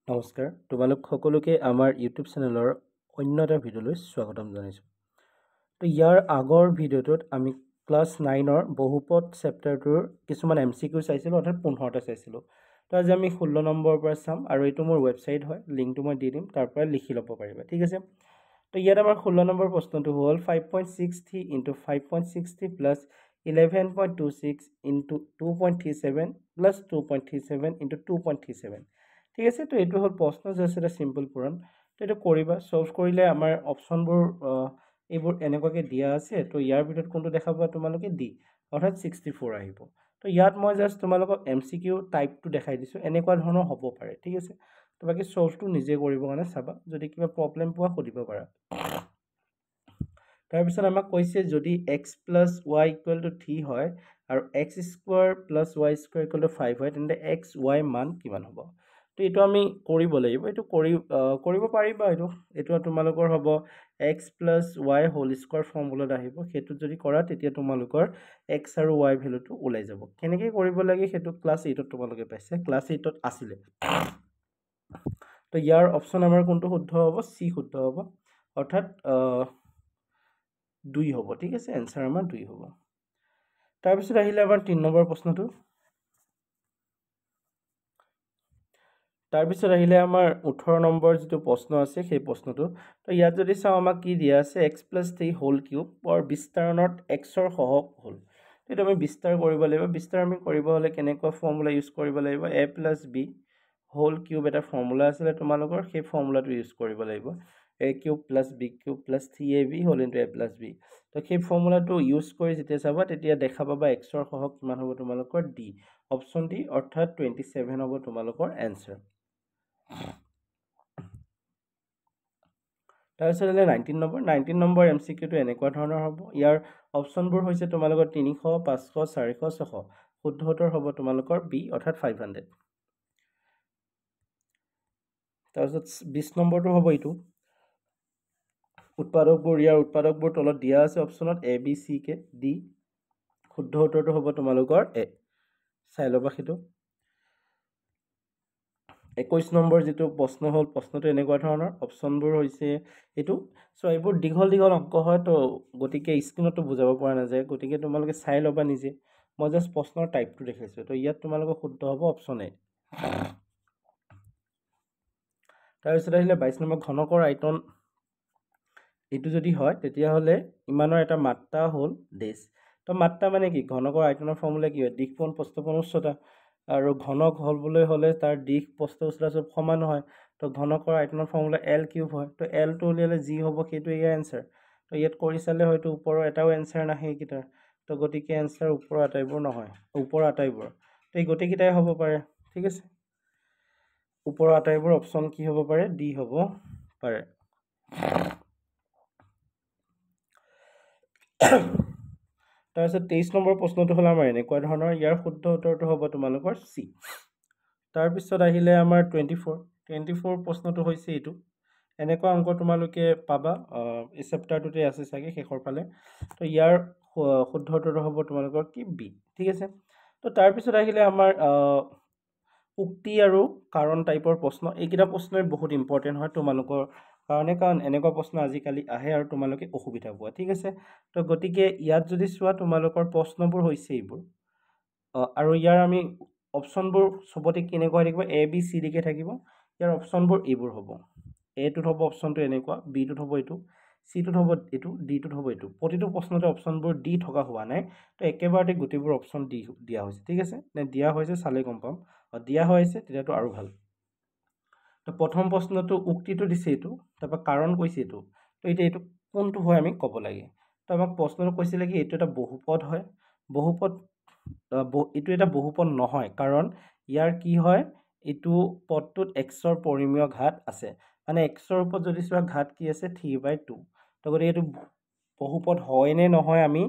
নমস্কাৰ, তোমালোক সকলোকে আমাৰ ইউটিউব চেনেলৰ অন্য এটা ভিডিঅ'লৈ স্বাগতম জনাইছোঁ। তো ইয়াৰ আগৰ ভিডিঅ'টোত আমি ক্লাছ 9ৰ বহুপদ চেপ্টাৰটোৰ কিছুমান MCQ চাইছিলোঁ, অৰ্থাৎ 15টা চাইছিলোঁ। তো আজি আমি 16 নম্বৰৰ পৰা চাম, আৰু এইটো মোৰ ৱেবছাইট হয়, লিংকটো মই দি দিম, তাৰ পৰা লিখি ল'ব পাৰিবা, ঠিক আছে। তো ইয়াত আমাৰ 16 নম্বৰ প্ৰশ্নটো হ'ল 5.63 × 5.63 প্লাছ 11.26 × 2.37 প্লাছ 2.37 × 2.37। ঠিক আছে। তো এইটো হ'ল প্ৰশ্ন, জাষ্ট এটা চিম্পল পূৰণ। তো এইটো কৰিবা, সলভ কৰিলে আমাৰ অপশ্যনবোৰ এইবোৰ এনেকুৱাকৈ দিয়া আছে। তো ইয়াৰ ভিতৰত কোনটো দেখা পোৱা তোমালোকে? ডি, অৰ্থাৎ 64 আহিব। তো ইয়াত মই জাষ্ট তোমালোকক MCQ টাইপটো দেখাই দিছোঁ, এনেকুৱা ধৰণৰ হ'ব পাৰে, ঠিক আছে। তো বাকী সলভটো নিজে কৰিব কাৰণে চাবা, যদি কিবা প্ৰব্লেম পোৱা সুধিব পাৰা। তাৰপিছত আমাক কৈছে যদি x + y = 3 হয় আৰু x² + y² = 5 হয়, তেন্তে x y মান কিমান হ'ব? তো এইটো আমি কৰিব লাগিব। এইটো কৰিব পাৰিবা। এইটো তোমালোকৰ হ'ব x + y² ফৰ্মুলাত আহিব। সেইটোত যদি কৰা তেতিয়া তোমালোকৰ x আৰু y ভেলুটো ওলাই যাব। কেনেকৈ কৰিব লাগে সেইটো ক্লাছ 8ত তোমালোকে পাইছে, ক্লাছ 8ত আছিলে। তো ইয়াৰ অপশ্যন আমাৰ কোনটো শুদ্ধ হ'ব? চি শুদ্ধ হ'ব, অৰ্থাৎ 2 হ'ব, ঠিক আছে। এনচাৰ আমাৰ 2 হ'ব। তাৰপিছত আহিলে আমাৰ 3 নম্বৰ প্ৰশ্নটো। তাৰপিছত আহিলে আমাৰ 18 নম্বৰ যিটো প্ৰশ্ন আছে সেই প্ৰশ্নটো। তো ইয়াত যদি চাওঁ আমাক কি দিয়া আছে? x + 3 হোল কিউবৰ বিস্তাৰণত xৰ সহগ হ'ল। এইটো আমি বিস্তাৰ কৰিব লাগিব। বিস্তাৰ আমি কৰিব হ'লে কেনেকুৱা ফৰ্মুলা ইউজ কৰিব লাগিব? a + b হোল কিউব এটা ফৰ্মুলা আছিলে তোমালোকৰ, সেই ফৰ্মুলাটো ইউজ কৰিব লাগিব। a³ + b³ + 3ab whole into a + b। তো সেই ফৰ্মুলাটো ইউজ কৰি যেতিয়া চাবা তেতিয়া দেখা পাবা xৰ সহগ কিমান হ'ব তোমালোকৰ? ডি, অপশ্যন ডি, অৰ্থাৎ 27 হ'ব তোমালোকৰ এনচাৰ। তাৰপিছত আহিলে 19 নম্বৰ MCQটো এনেকুৱা ধৰণৰ হ'ব। ইয়াৰ অপশ্যনবোৰ হৈছে তোমালোকৰ 300, 500, 400, 600। শুদ্ধ উত্তৰ হ'ব তোমালোকৰ বি, অৰ্থাৎ 500। তাৰপিছত 20 নম্বৰটো হ'ব এইটো। ইয়াৰ উৎপাদকবোৰ তলত দিয়া আছে অপশ্যনত A, B, C, K, D। শুদ্ধ উত্তৰটো হ'ব তোমালোকৰ এ। চাই ল'বা সেইটো। 21 নম্বৰ যিটো প্ৰশ্ন হ'ল, প্ৰশ্নটো এনেকুৱা ধৰণৰ। অপশ্যনবোৰ হৈছে এইটো। চ' এইবোৰ দীঘল অংক হয়, তো গতিকে স্ক্ৰীণতো বুজাব পৰা নাযায়, গতিকে তোমালোকে চাই ল'বা নিজে। মই জাষ্ট প্ৰশ্নৰ টাইপটো দেখাইছোঁ। তো ইয়াত তোমালোকৰ শুদ্ধ হ'ব অপশ্যন এ। তাৰপিছত আহিলে 22 নম্বৰ ঘনকৰ আয়তন। এইটো যদি হয় তেতিয়াহ'লে ইমানৰ এটা মাত্ৰা হ'ল ডেছ। তো মাত্ৰা মানে কি? ঘনকৰ আয়তনৰ ফৰ্মুলা কি হয়? দিশপোণ, প্ৰস্থপোণ, উচ্চতা। আৰু ঘনক হ'বলৈ হ'লে তাৰ দিশ, প্ৰস্থ, উচ্চতা চব সমান হয়। তো ঘনকৰ আয়তনৰ ফৰ্মুলা L³ হয়। তো Lটো উলিয়ালে যি হ'ব সেইটো ইয়াৰ এনচাৰ। তো ইয়াত কৰি চালে হয়তো ওপৰৰ এটাও এনচাৰ নাহে এইকেইটাৰ। তো গতিকে এনচাৰ ওপৰৰ আটাইবোৰ নহয়, ওপৰৰ আটাইবোৰ। তো এই গোটেইকেইটাই হ'ব পাৰে, ঠিক আছে। ওপৰৰ আটাইবোৰ অপশ্যন কি হ'ব পাৰে? ডি হ'ব পাৰে। তাৰপিছত 23 নম্বৰ প্ৰশ্নটো হ'ল আমাৰ এনেকুৱা ধৰণৰ। ইয়াৰ শুদ্ধ উত্তৰটো হ'ব তোমালোকৰ চি। তাৰপিছত আহিলে আমাৰ 24 প্ৰশ্নটো হৈছে এইটো। এনেকুৱা অংক তোমালোকে পাবা, এই চেপ্টাৰটোতে আছে চাগে শেষৰ ফালে। তো ইয়াৰ শুদ্ধ উত্তৰটো হ'ব তোমালোকৰ কি? বি, ঠিক আছে। তো তাৰপিছত আহিলে আমাৰ উক্তি আৰু কাৰণ টাইপৰ প্ৰশ্ন। এইকেইটা প্ৰশ্নই বহুত ইম্পৰ্টেণ্ট হয় তোমালোকৰ কাৰণে, কাৰণ এনেকুৱা প্ৰশ্ন আজিকালি আহে আৰু তোমালোকে অসুবিধা পোৱা, ঠিক আছে। তো গতিকে ইয়াত যদি চোৱা তোমালোকৰ প্ৰশ্নবোৰ হৈছে এইবোৰ, আৰু ইয়াৰ আমি অপশ্যনবোৰ চবতে কেনেকুৱা থাকিব? A, B, C, D কে থাকিব। ইয়াৰ অপশ্যনবোৰ এইবোৰ হ'ব। এটোত হ'ব অপশ্যনটো এনেকুৱা, বিটোত হ'ব এইটো, চিটোত হ'ব এইটো, ডিটোত হ'ব এইটো। প্ৰতিটো প্ৰশ্নতে অপশ্যনবোৰ দি থকা হোৱা নাই, তো একেবাৰতে গোটেইবোৰ অপশ্যন দিয়া হৈছে, ঠিক আছে। নে দিয়া হৈছে চালে গম পাম, দিয়া হৈছে তেতিয়াতো আৰু ভাল। তো প্ৰথম প্ৰশ্নটো উক্তিটো দিছে এইটো, তাৰপৰা কাৰণ কৈছে এইটো। তো এতিয়া এইটো কোনটো হয় আমি ক'ব লাগে। তো আমাক প্ৰশ্নটো কৈছিলে কি এইটো এটা বহুপদ হয়। এইটো এটা বহুপদ নহয়, কাৰণ ইয়াৰ কি হয়? এইটো পদটোত এক্সৰ পৰিমেয় ঘাত আছে। মানে এক্সৰ ওপৰত যদি চোৱা ঘাত কি আছে? 3/2। তো গতিকে এইটো বহুপদ হয় নে নহয় আমি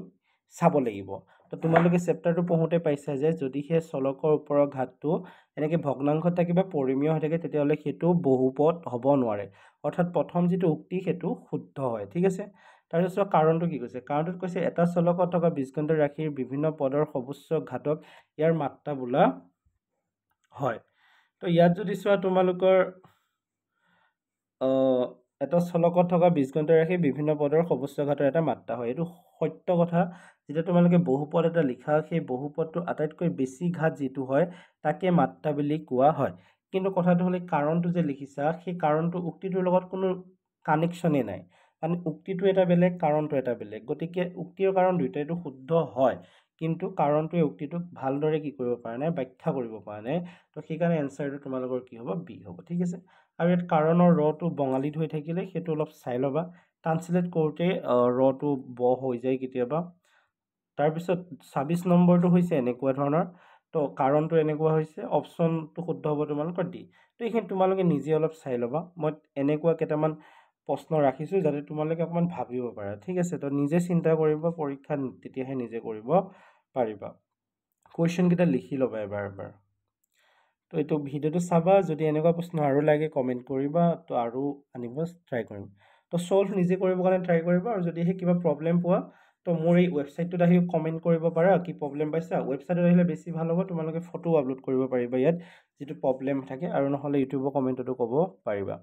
চাব লাগিব। তো তোমালোকে চেপ্টাৰটো পঢ়োঁতে পাইছা যে যদিহে চলকৰ ওপৰৰ ঘাতটো এনেকৈ ভগ্নাংশত থাকে বা পৰিমেয় হৈ থাকে তেতিয়াহ'লে সেইটো বহুপদ হ'ব নোৱাৰে। অৰ্থাৎ প্ৰথম যিটো উক্তি সেইটো শুদ্ধ হয়, ঠিক আছে। তাৰপিছত কাৰণটো কি কৈছে? কাৰণটোত কৈছে এটা চলকত থকা বীজগণিত ৰাশিৰ বিভিন্ন পদৰ সৰ্বোচ্চ ঘাতক ইয়াৰ মাত্ৰা বোলা হয়। তো ইয়াত যদি চোৱা তোমালোকৰ এটা চলকত থকা বীজগণিত ৰাশি বিভিন্ন পদৰ সৱস্থাঘাতৰ এটা মাত্ৰা হয়। এইটো সত্য কথা। যেতিয়া তোমালোকে বহুপদ এটা লিখা, সেই বহুপদটো আটাইতকৈ বেছি ঘাত যিটো হয় তাকে মাত্ৰা বুলি কোৱা হয়। কিন্তু কথাটো হ'লে কাৰণটো যে লিখিছা, সেই কাৰণটো উক্তিটোৰ লগত কোনো কানেকশ্যনেই নাই। কাৰণ উক্তিটো এটা বেলেগ, কাৰণটো এটা বেলেগ। গতিকে উক্তি আৰু কাৰণ দুয়োটাইটো শুদ্ধ হয়, কিন্তু কাৰণটোৱে উক্তিটোক ভালদৰে কি কৰিব পৰা নাই, ব্যাখ্যা কৰিব পৰা নাই। তো সেইকাৰণে এনচাৰটো তোমালোকৰ কি হ'ব, বি হ'ব। ঠিক আছে। আৰু ইয়াত কাৰণৰ ৰটো বঙালীত হৈ থাকিলে সেইটো অলপ চাই ল'বা। ট্ৰান্সলেট কৰোঁতে ৰটো ব হৈ যায় কেতিয়াবা। তাৰপিছত 26 নম্বৰটো হৈছে এনেকুৱা ধৰণৰ। তো কাৰণটো এনেকুৱা হৈছে, অপশ্যনটো শুদ্ধ হ'ব তোমালোকৰ ডি। তো এইখিনি তোমালোকে নিজে অলপ চাই ল'বা। মই এনেকুৱা কেইটামান প্ৰশ্ন ৰাখিছোঁ যাতে তোমালোকে অকণমান ভাবিব পাৰা। ঠিক আছে। তো নিজে চিন্তা কৰিব, পৰীক্ষা তেতিয়াহে নিজে কৰিব পাৰিবা। কুৱেশ্যনকেইটা লিখি ল'বা এবাৰ। তো এইটো ভিডিঅ'টো চাবা। যদি এনেকুৱা প্ৰশ্ন আৰু লাগে কমেণ্ট কৰিবা, তো আৰু আনিব ট্ৰাই কৰিম। তো ছল্ভ নিজে কৰিবৰ কাৰণে ট্ৰাই কৰিবা। আৰু যদিহে কিবা প্ৰব্লেম পোৱা, তো মোৰ এই ৱেবছাইটটোত আহি কমেণ্ট কৰিব পাৰা কি প্ৰব্লেম পাইছা। ৱেবছাইটত আহিলে বেছি ভাল হ'ব, তোমালোকে ফটো আপলোড কৰিব পাৰিবা ইয়াত যিটো প্ৰব্লেম থাকে, আৰু নহ'লে ইউটিউবৰ কমেণ্টতো ক'ব পাৰিবা।